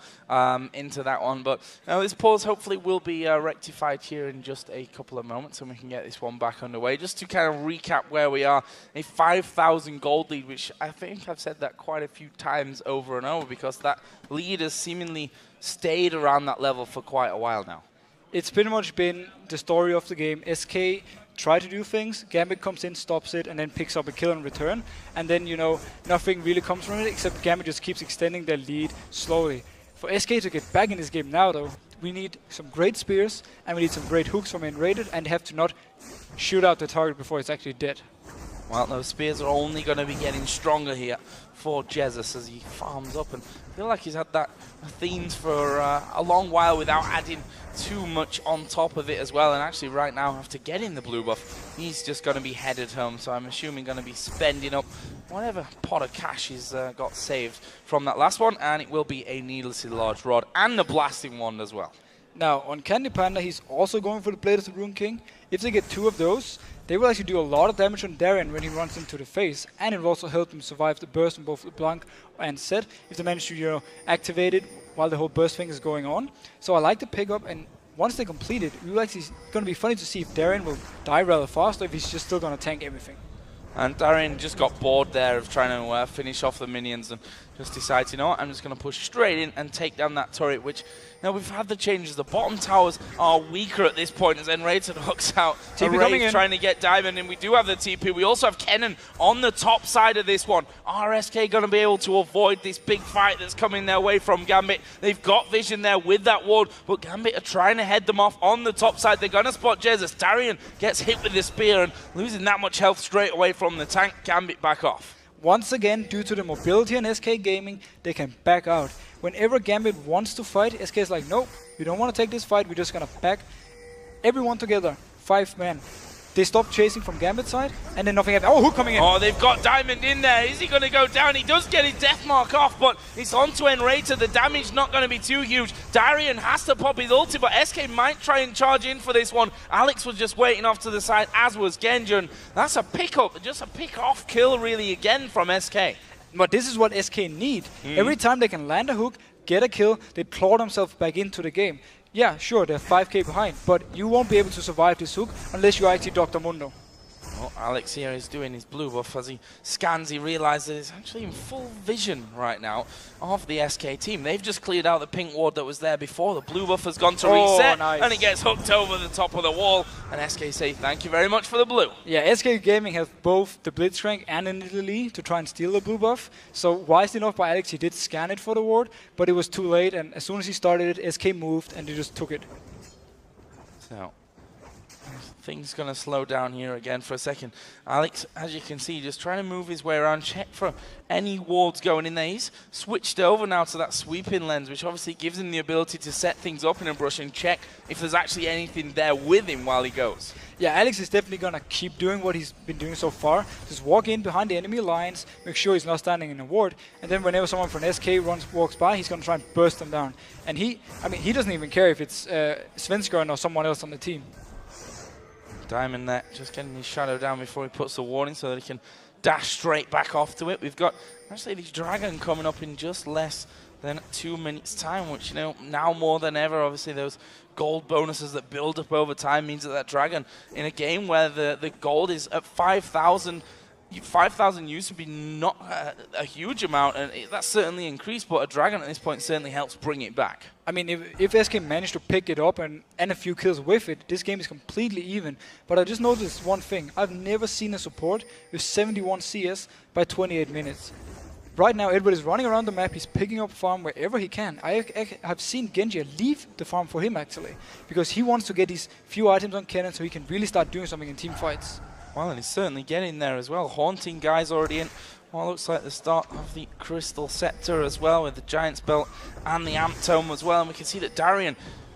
into that one. But this pause hopefully will be rectified here in just a couple of moments, and we can get this one back underway. Just to kind of recap where we are, a 5,000 gold lead, which I think I've said that quite a few times over and over, because that lead has seemingly stayed around that level for quite a while now. It's pretty much been the story of the game. SK try to do things, Gambit comes in, stops it, and then picks up a kill in return. And then, nothing really comes from it, except Gambit just keeps extending their lead slowly. For SK to get back in this game now, though, we need some great spears, and we need some great hooks from Enrated, and have to not shoot out the target before it's actually dead. Well, those spears are only going to be getting stronger here for Jesus as he farms up, and I feel like he's had that themes for a long while without adding too much on top of it as well. And actually right now, after getting the blue buff, he's just going to be headed home, so I'm assuming going to be spending up whatever pot of cash he's got saved from that last one, and it will be a needlessly large rod and a blasting wand as well. Now, on Candy Panda, he's also going for the Blade of the Rune King. If they get 2 of those, they will actually do a lot of damage on Darien when he runs into the face, and it will also help him survive the burst from both LeBlanc and Zed if they manage to, activate it while the whole burst thing is going on. So I like the pickup, and once they complete it, it's going to be funny to see if Darien will die rather fast or if he's just still going to tank everything. And Darien just got bored there of trying to finish off the minions and just decides, you know what, I'm just going to push straight in and take down that turret, which, now we've had the changes. The bottom towers are weaker at this point as Enrated hooks out. TP coming in. Trying to get Diamond, and we do have the TP. We also have Kennen on the top side of this one. Are SK going to be able to avoid this big fight that's coming their way from Gambit? They've got vision there with that ward, but Gambit are trying to head them off on the top side. They're going to spot Jesus. Darien gets hit with the spear and losing that much health straight away from the tank. Gambit back off. Once again, due to the mobility on SK Gaming, they can back out. Whenever Gambit wants to fight, SK is like, nope, we don't want to take this fight, we're just going to back everyone together, 5 men. They stop chasing from Gambit's side, and then nothing happens. Oh, Hook coming in! Oh, they've got Diamond in there. Is he going to go down? He does get his death mark off, but it's onto Enrated. The damage not going to be too huge. Darien has to pop his ulti, but SK might try and charge in for this one. Alex was just waiting off to the side, as was Genjun. That's a pick-up, just a pick-off kill, really, again from SK. But this is what SK need. Every time they can land a hook, get a kill, they claw themselves back into the game. Yeah, sure, they're 5k behind, but you won't be able to survive this hook unless you're actually Dr. Mundo. Well, Alex here is doing his blue buff. As he scans, he realizes that he's actually in full vision right now of the SK team. They've just cleared out the pink ward that was there before. The blue buff has gone to reset, and he gets hooked over the top of the wall. And SK say, thank you very much for the blue. Yeah, SK Gaming has both the Blitzcrank and the Nidalee to try and steal the blue buff. So wisely enough by Alex, he did scan it for the ward, but it was too late. And as soon as he started it, SK moved, and they just took it. So things going to slow down here again for a second. Alex, as you can see, just trying to move his way around, check for any wards going in there. He's switched over now to that sweeping lens, which obviously gives him the ability to set things up in a brush and check if there's actually anything there with him while he goes. Yeah, Alex is definitely going to keep doing what he's been doing so far. Just walk in behind the enemy lines, make sure he's not standing in a ward, and then whenever someone from SK walks by, he's going to try and burst them down. And he doesn't even care if it's Svenskeren or someone else on the team. Diamond there, just getting his shadow down before he puts the warning so that he can dash straight back off to it. We've got actually this dragon coming up in just less than 2 minutes time, which, you know, now more than ever, obviously those gold bonuses that build up over time means that dragon in a game where the gold is at 5,000 used to be not a huge amount, and that's certainly increased, but a dragon at this point certainly helps bring it back. I mean, if SK managed to pick it up and a few kills with it, this game is completely even. But I just noticed one thing. I've never seen a support with 71 CS by 28 minutes. Right now, Edward is running around the map. He's picking up farm wherever he can. I have seen Genji leave the farm for him, actually, because he wants to get these few items on Kennen so he can really start doing something in team fights. Well, and he's certainly getting there as well. Haunting guys already in. Well, looks like the start of the Crystal Scepter as well, with the Giant's Belt and the Amp Tome as well. And we can see that Darien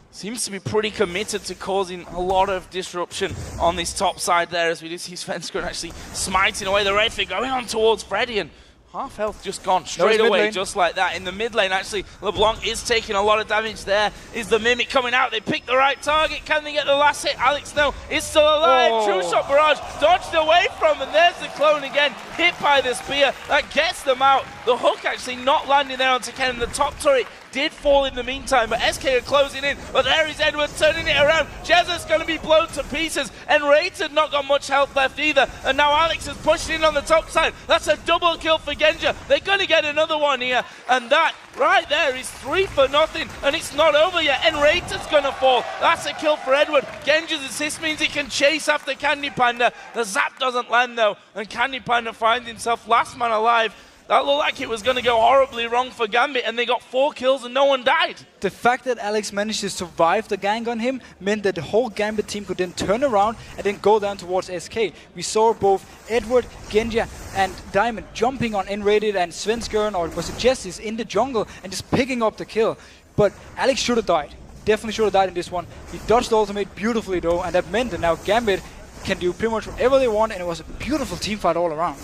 seems to be pretty committed to causing a lot of disruption on this top side there, as we do see Svenskeren actually smiting away the red thing, going on towards Freddy, and half health just gone straight away, just like that. In the mid lane, actually, LeBlanc is taking a lot of damage there. Is the Mimic coming out? They pick the right target. Can they get the last hit? Alex, no, is still alive. Oh. True Shot Barrage dodged away from, and there's the clone again, hit by the spear. That gets them out. The hook actually not landing there onto Kennen. The top turret did fall in the meantime, but SK are closing in. But there is Edward turning it around. Jezza's going to be blown to pieces, and Rated not got much health left either. And now Alex is pushing in on the top side. That's a double kill for Genja. They're going to get another one here, and that right there is 3 for nothing, and it's not over yet. And Rated's going to fall. That's a kill for Edward. Genja's assist means he can chase after Candy Panda. The zap doesn't land though, and Candy Panda finds himself last man alive. That looked like it was going to go horribly wrong for Gambit, and they got 4 kills and no one died. The fact that Alex managed to survive the gank on him meant that the whole Gambit team could then turn around and then go down towards SK. We saw both Edward, Genja, and Diamond jumping on N-Rated and Svenskeren, or was it Jessis, in the jungle and just picking up the kill. But Alex should have died. Definitely should have died in this one. He dodged the ultimate beautifully though, and that meant that now Gambit can do pretty much whatever they want, and it was a beautiful team fight all around.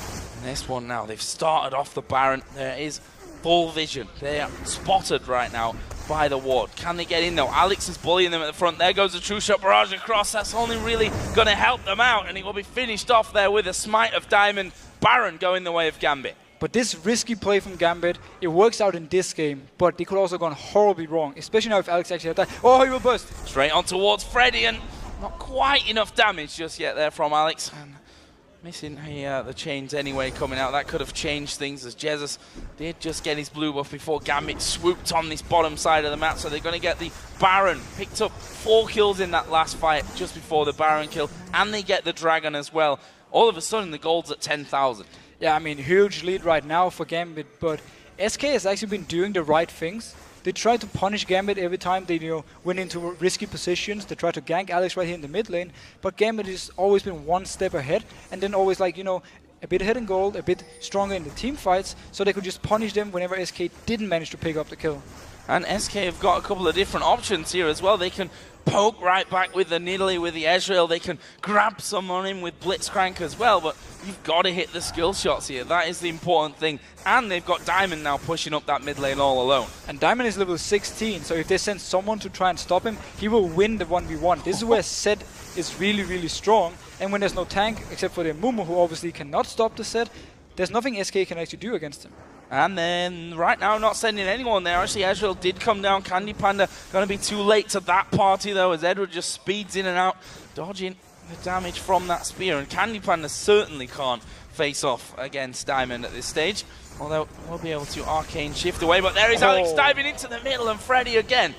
This one now, they've started off the Baron. There is full vision. They are spotted right now by the ward. Can they get in though? Alex is bullying them at the front. There goes the true shot barrage across. That's only really going to help them out, and it will be finished off there with a smite of Diamond. Baron going the way of Gambit. But this risky play from Gambit, it works out in this game, but it could also have gone horribly wrong, especially now if Alex actually had that. Oh, he will burst. Straight on towards Freddy, and not quite enough damage just yet there from Alex. And missing the chains anyway coming out. That could have changed things as Jesus did just get his blue buff before Gambit swooped on this bottom side of the map. So they're going to get the Baron. Picked up 4 kills in that last fight just before the Baron kill. And they get the Dragon as well. All of a sudden, the gold's at 10,000. Yeah, I mean, huge lead right now for Gambit, but SK has actually been doing the right things. They try to punish Gambit every time they went into risky positions. They try to gank Alex right here in the mid lane, but Gambit has always been one step ahead, and then always like, a bit ahead in gold, a bit stronger in the team fights, so they could just punish them whenever SK didn't manage to pick up the kill. And SK have got a couple of different options here as well. They can poke right back with the Nidalee, with the Ezreal. They can grab some on him with Blitzcrank as well, but you've got to hit the skill shots here. That is the important thing. And they've got Diamond now pushing up that mid lane all alone. And Diamond is level 16, so if they send someone to try and stop him, he will win the 1v1. This is where Zed is really, really strong. And when there's no tank, except for the Mumu, who obviously cannot stop the Zed, there's nothing SK can actually do against him. And then, right now, not sending anyone there. Actually, Ezreal did come down. Candy Panda going to be too late to that party, though, as Edward just speeds in and out, dodging the damage from that spear. And Candy Panda certainly can't face off against Diamond at this stage. Although, we'll be able to arcane shift away. But there is Alex diving into the middle, and Freddy again.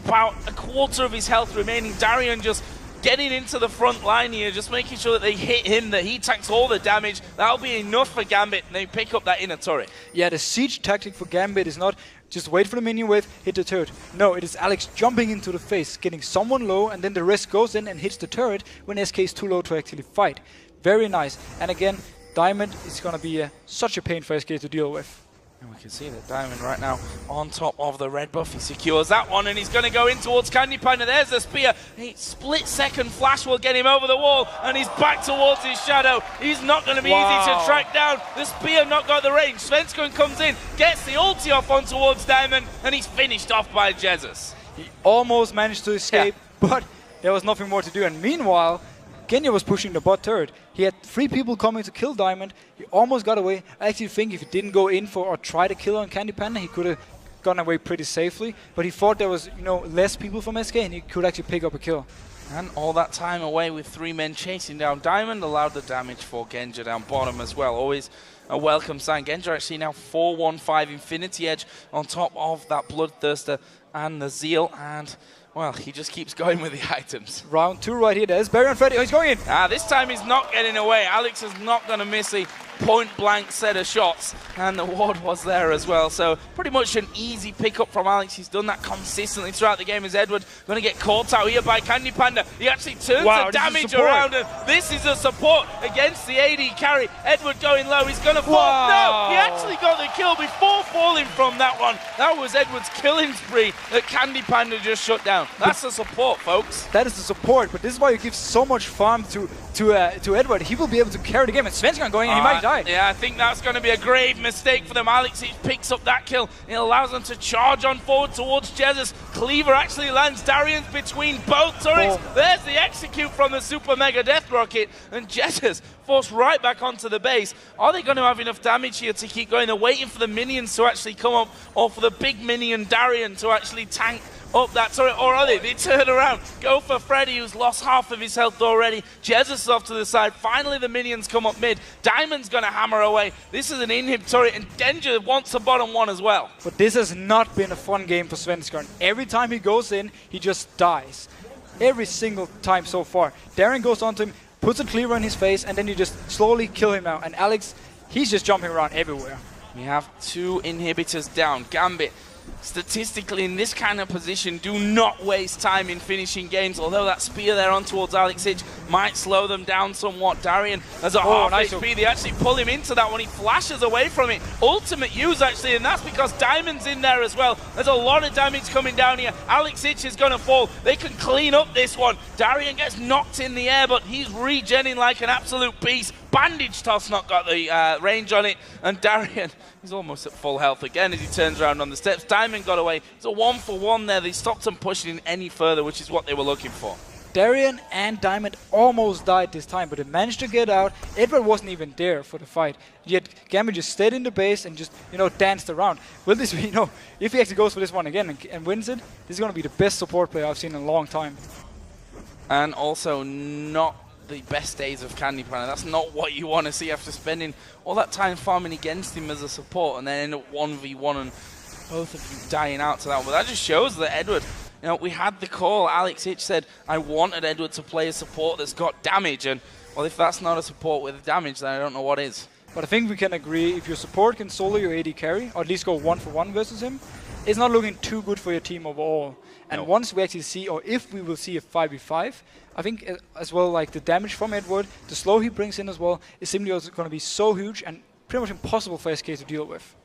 About a quarter of his health remaining. Darian just getting into the front line here, just making sure that they hit him, that he tanks all the damage. That'll be enough for Gambit, and they pick up that inner turret. Yeah, the siege tactic for Gambit is not just wait for the minion wave, hit the turret. No, it is Alex jumping into the face, getting someone low, and then the rest goes in and hits the turret when SK is too low to actually fight. Very nice. And again, Diamond is going to be such a pain for SK to deal with. And we can see that Diamond right now on top of the red buff. He secures that one, and he's going to go in towards Candy Panda. There's the spear. A split-second flash will get him over the wall, and he's back towards his shadow. He's not going to be easy to track down. The spear not got the range. Svenskun comes in, gets the ulti off on towards Diamond, and he's finished off by Jesus. He almost managed to escape, but there was nothing more to do. And meanwhile, Genya was pushing the bot turret. He had 3 people coming to kill Diamond. He almost got away. I actually think if he didn't go in for or try to kill on Candy Panda, he could have gone away pretty safely. But he thought there was, less people from SK, and he could actually pick up a kill. And all that time away with 3 men chasing down Diamond allowed the damage for Genja down bottom as well. Always a welcome sign. Genja actually now 4-1-5 Infinity Edge on top of that Bloodthirster and the Zeal. And well, he just keeps going with the items. Round 2 right here. There's Barry on Freddy. Oh, he's going in. This time he's not getting away. Alex is not going to miss a point-blank set of shots. And the ward was there as well. So pretty much an easy pickup from Alex. He's done that consistently throughout the game as Edward going to get caught out here by Candy Panda. He actually turns the damage around. And this is a support against the AD carry. Edward going low. He's going to fall. No, he actually got the kill before falling from that one. That was Edward's killing spree that Candy Panda just shut down. That's the support, folks. That is the support, but this is why you give so much farm to Edward. He will be able to carry the game, and Svenskun going in, he might die. Yeah, I think that's going to be a grave mistake for them. Alex picks up that kill. It allows them to charge on forward towards Jesus. Cleaver actually lands Darian's between both turrets. There's the execute from the Super Mega Death Rocket, and Jesus forced right back onto the base. Are they going to have enough damage here to keep going? They're waiting for the minions to actually come up, or for the big minion Darian to actually tank up that turret, or are they? They turn around, go for Freddy, who's lost half of his health already. Jesus is off to the side. Finally, the minions come up mid. Diamond's going to hammer away. This is an inhib turret, and Danger wants a bottom one as well. But this has not been a fun game for Svenskun. Every time he goes in, he just dies. Every single time so far. Darren goes onto him, puts a cleaver in his face, and then you just slowly kill him out. And Alex, he's just jumping around everywhere. We have 2 inhibitors down. Gambit, statistically in this kind of position, do not waste time in finishing games, although that spear there on towards Alex Hitch might slow them down somewhat. Darian has a half HP. They actually pull him into that one. He flashes away from it. Ultimate use actually, and that's because Diamond's in there as well. There's a lot of damage coming down here. Alex Hitch is going to fall. They can clean up this one. Darian gets knocked in the air, but he's regenning like an absolute beast. Bandage toss not got the range on it, and Darian, he's almost at full health again as he turns around on the steps. Diamond got away. It's a 1-for-1 there. They stopped him pushing in any further, which is what they were looking for. Darian and Diamond almost died this time, but they managed to get out. Edward wasn't even there for the fight. Yet Gambit just stayed in the base and just, danced around. Will this be, if he actually goes for this one again and wins it, this is going to be the best support player I've seen in a long time. And also not the best days of Candy Panda. That's not what you want to see after spending all that time farming against him as a support and then end up 1v1 and both of you dying out to that. But that just shows that Edward, we had the call. Alex Hitch said, I wanted Edward to play a support that's got damage. And, well, if that's not a support with damage, then I don't know what is. But I think we can agree, if your support can solo your AD carry, or at least go 1-for-1 versus him, it's not looking too good for your team overall. And once we actually see, or if we will see a 5v5, I think as well, like the damage from Edward, the slow he brings in as well, is simply also going to be so huge and pretty much impossible for SK to deal with.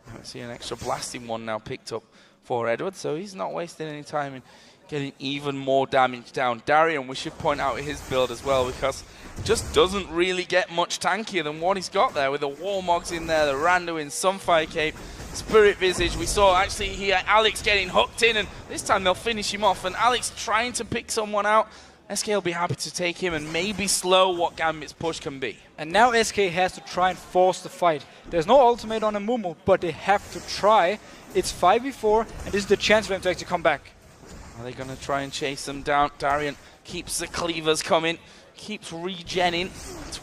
I see an extra blasting one now picked up for Edward, so he's not wasting any time in getting even more damage down. Darian, we should point out his build as well, because it just doesn't really get much tankier than what he's got there, with the Warmogs in there, the Randuin, Sunfire Cape, Spirit Visage. We saw actually here Alex getting hooked in, and this time they'll finish him off, and Alex trying to pick someone out. SK will be happy to take him and maybe slow what Gambit's push can be. And now SK has to try and force the fight. There's no ultimate on a Mumu, but they have to try. It's 5v4, and this is the chance for them to actually come back. Are they going to try and chase them down? Darian keeps the cleavers coming, keeps regenning.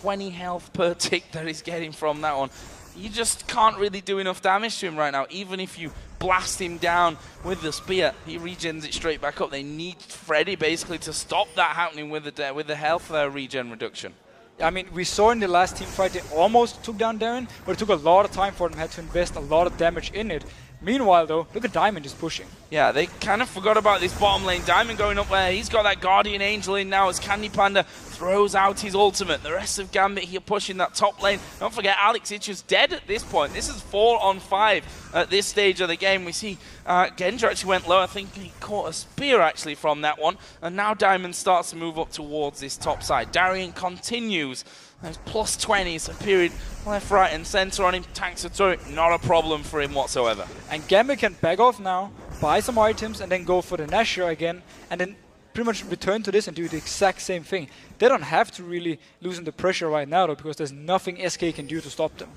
20 health per tick that he's getting from that one. You just can't really do enough damage to him right now. Even if you blast him down with the spear, he regens it straight back up. They need Freddy basically to stop that happening with the health regen reduction. I mean, we saw in the last team fight they almost took down Darian, but it took a lot of time for them, had to invest a lot of damage in it. Meanwhile, though, look at Diamond just pushing. Yeah, they kind of forgot about this bottom lane. Diamond going up there. He's got that Guardian Angel in now as Candy Panda throws out his ultimate. The rest of Gambit here pushing that top lane. Don't forget, Alex Hitch is dead at this point. This is 4-on-5 at this stage of the game. We see Genja actually went low. I think he caught a spear actually from that one. And now Diamond starts to move up towards this top side. Darian continues. There's plus 20s, a period left, right, and center on him. Tanks a turret, not a problem for him whatsoever. And Gambit can back off now, buy some items, and then go for the Nashor again, and then pretty much return to this and do the exact same thing. They don't have to really loosen the pressure right now, though, because there's nothing SK can do to stop them.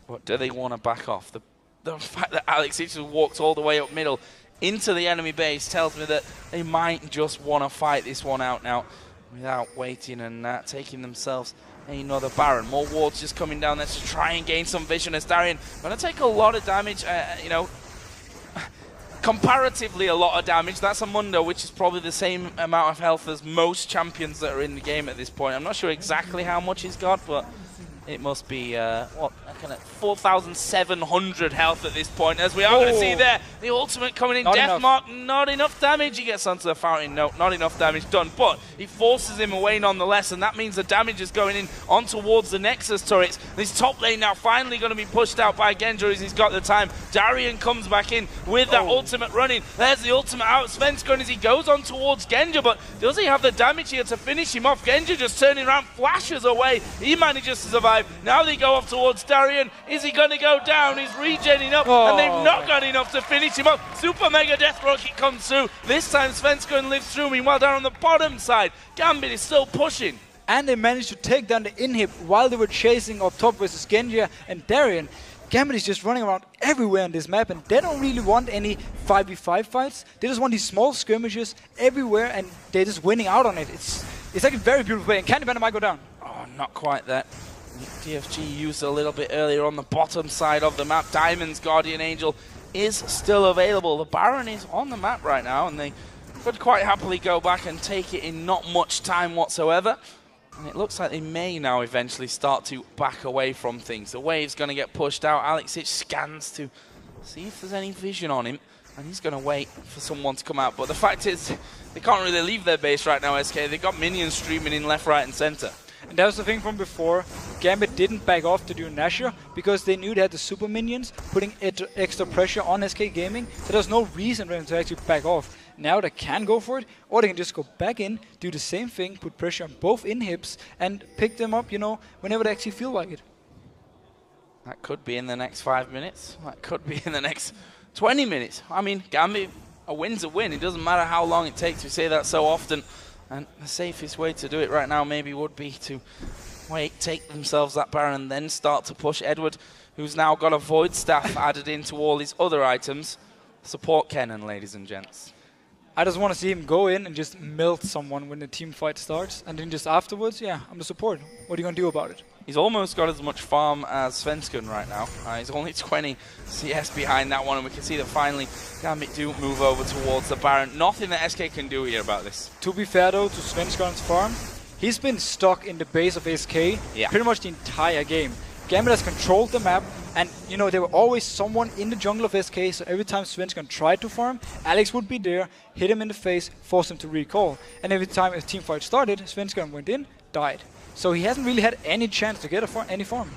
But do they want to back off? The fact that Alex Hitch walked all the way up middle into the enemy base tells me that they might just want to fight this one out now without waiting and taking themselves another Baron. More wards just coming down there to try and gain some vision as Darian going to take a lot of damage, comparatively a lot of damage. That's a Mundo, which is probably the same amount of health as most champions that are in the game at this point. I'm not sure exactly how much he's got, but it must be, 4,700 health at this point, as we are going to see there. The ultimate coming in, Deathmark, not enough damage. He gets onto the fountain, no, not enough damage done, but he forces him away nonetheless, and that means the damage is going in on towards the Nexus turrets. This top lane now finally going to be pushed out by Genja as he's got the time. Darian comes back in with that ultimate running. There's the ultimate out. Svensson as he goes on towards Genja, but does he have the damage here to finish him off? Genja just turning around, flashes away. He manages to survive. Now they go off towards Darian. Is he going to go down? He's regenning up, and they've not got enough to finish him up. Super Mega Death Rocket comes through. This time Svensson lives through. Meanwhile, down on the bottom side, Gambit is still pushing. And they managed to take down the inhib while they were chasing up top versus Genja and Darian. Gambit is just running around everywhere on this map, and they don't really want any 5v5 fights. They just want these small skirmishes everywhere, and they're just winning out on it. It's like a very beautiful way, and Candy Panda might go down. Oh, not quite that. DFG used a little bit earlier on the bottom side of the map. Diamond's Guardian Angel is still available. The Baron is on the map right now, and they could quite happily go back and take it in not much time whatsoever. And it looks like they may now eventually start to back away from things. The wave's going to get pushed out. Alex Hitch scans to see if there's any vision on him, and he's going to wait for someone to come out. But the fact is, they can't really leave their base right now, SK. They've got minions streaming in left, right, and center. And that was the thing from before. Gambit didn't back off to do Nashor because they knew they had the super minions putting extra pressure on SK Gaming. So there's no reason for them to actually back off. now they can go for it, or they can just go back in, do the same thing, put pressure on both inhibs, and pick them up, whenever they actually feel like it. That could be in the next 5 minutes. That could be in the next 20 minutes. I mean, Gambit, a win's a win. It doesn't matter how long it takes. We say that so often. And the safest way to do it right now maybe would be to wait, take themselves that Baron, and then start to push Edward, who's now got a Void Staff added into all his other items. Support Kennen, ladies and gents. I just want to see him go in and just melt someone when the team fight starts. And then just afterwards, yeah, I'm the support. What are you going to do about it? He's almost got as much farm as Svensson right now. He's only 20 CS behind that one, and we can see that finally Gambit do move over towards the Baron. Nothing that SK can do here about this. To be fair though, to Svensson's farm, he's been stuck in the base of SK pretty much the entire game. Gambit has controlled the map, and there were always someone in the jungle of SK, so every time Svensson tried to farm, Alex would be there, hit him in the face, force him to recall. And every time a team fight started, Svensson went in, died. So he hasn't really had any chance to get any farm.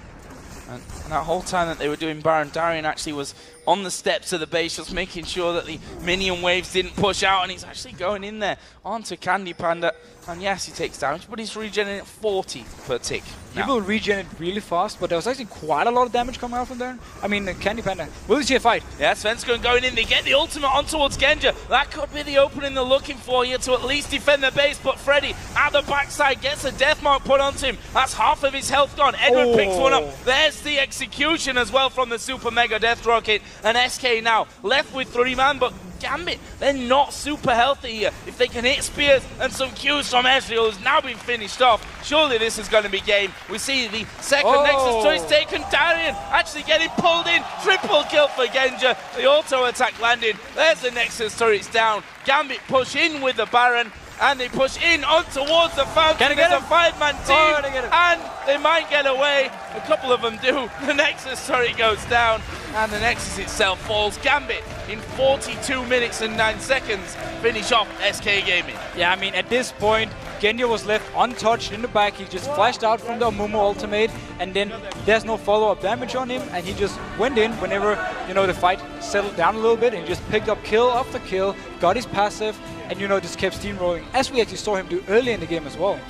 And that whole time that they were doing Baron, Darian actually was on the steps of the base, just making sure that the minion waves didn't push out, and he's actually going in there onto Candy Panda. And yes, he takes damage, but he's regenerating at 40 per tick. He will regenerate really fast, but there was actually quite a lot of damage coming out from there. I mean, Candy Panda, will we see a fight? Yeah, Svensson going in, they get the ultimate on towards Genja. That could be the opening they're looking for here to at least defend the base, but Freddy at the backside gets a death mark put onto him. That's half of his health gone. Edward picks one up. There's the execution as well from the Super Mega Death Rocket. And SK now left with 3-man, but Gambit, they're not super healthy here. If they can hit spears and some Qs from Ezreal, who's now been finished off, surely this is going to be game. We see the second Nexus choice taken. Darian actually getting pulled in. Triple kill for Genja. The auto attack landed. There's the Nexus turrets down. Gambit push in with the Baron, and they push in on towards the fountain. It's a 5-man team, and they might get away. A couple of them do. The Nexus turret goes down, and the Nexus itself falls. Gambit, in 42 minutes and 9 seconds, finish off SK Gaming. Yeah, I mean, at this point, Genja was left untouched in the back. He just flashed out from the Mumu ultimate, and then there's no follow-up damage on him, and he just went in whenever, the fight settled down a little bit, and he just picked up kill after kill, got his passive, and just kept steamrolling, as we actually saw him do early in the game as well.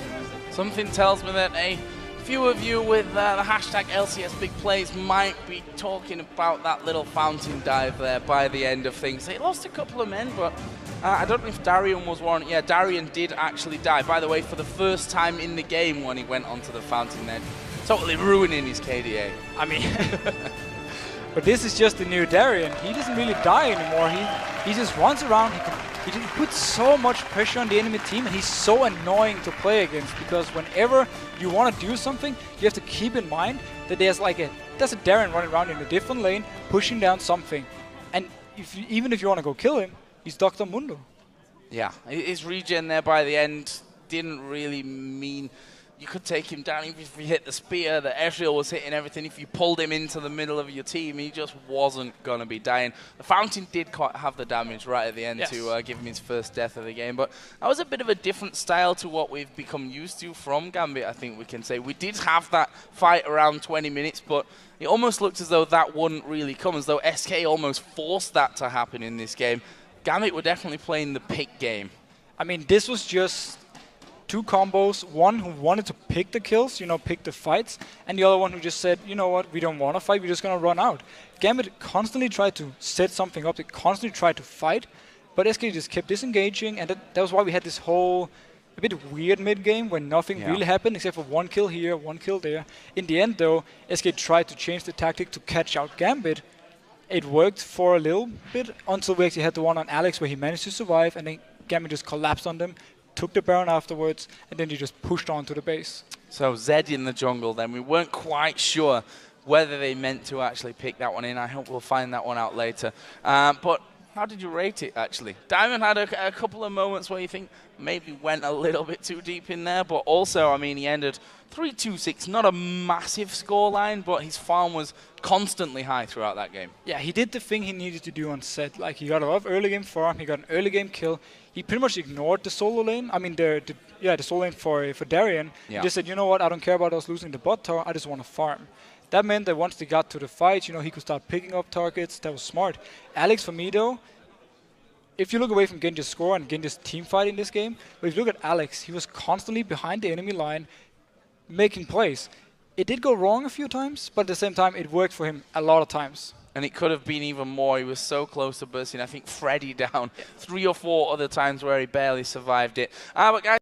Something tells me that a few of you with the hashtag LCS Big Plays might be talking about that little fountain dive there by the end of things. They lost a couple of men, but I don't know if Darian was one. Yeah, Darian did actually die, by the way, for the first time in the game when he went onto the fountain there, totally ruining his KDA. I mean, but this is just the new Darian. He doesn't really die anymore. He just runs around. He puts so much pressure on the enemy team, and he's so annoying to play against, because whenever you want to do something, you have to keep in mind that there's a Darian running around in a different lane, pushing down something. And even if you want to go kill him, he's Dr. Mundo. Yeah, his regen there by the end didn't really mean you could take him down. Even if you hit the spear, the Ezreal was hitting everything. If you pulled him into the middle of your team, he just wasn't going to be dying. The Fountain did have the damage right at the end to give him his first death of the game. But that was a bit of a different style to what we've become used to from Gambit, I think we can say. We did have that fight around 20 minutes, but it almost looked as though that wouldn't really come, as though SK almost forced that to happen in this game. Gambit were definitely playing the pick game. I mean, this was just two combos, one who wanted to pick the kills, pick the fights, and the other one who just said, you know what, we don't want to fight, we're just going to run out. Gambit constantly tried to set something up, they constantly tried to fight, but SK just kept disengaging, and that was why we had this whole a bit weird mid-game where nothing really happened except for one kill here, one kill there. In the end, though, SK tried to change the tactic to catch out Gambit. It worked for a little bit until we actually had the one on Alex where he managed to survive, and then Gambit just collapsed on them, took the Baron afterwards, and then he just pushed on to the base. So Zed in the jungle then. We weren't quite sure whether they meant to actually pick that one in. I hope we'll find that one out later. But how did you rate it, actually? Diamond had a couple of moments where you think maybe went a little bit too deep in there, but also, I mean, he ended 3-2-6, not a massive scoreline, but his farm was constantly high throughout that game. Yeah, he did the thing he needed to do on set. Like, he got a lot of early game farm, he got an early game kill. He pretty much ignored the solo lane. I mean, the solo lane for Darian. Yeah. He just said, you know what, I don't care about us losing the bot tower, I just want to farm. That meant that once they got to the fight, he could start picking up targets. That was smart. Alex, for me, though, if you look away from Genji's score and Genji's team fight in this game, but if you look at Alex, he was constantly behind the enemy line, making plays. It did go wrong a few times, but at the same time, it worked for him a lot of times. And it could have been even more. He was so close to bursting, I think, Freddy down 3 or 4 other times where he barely survived it. But guys,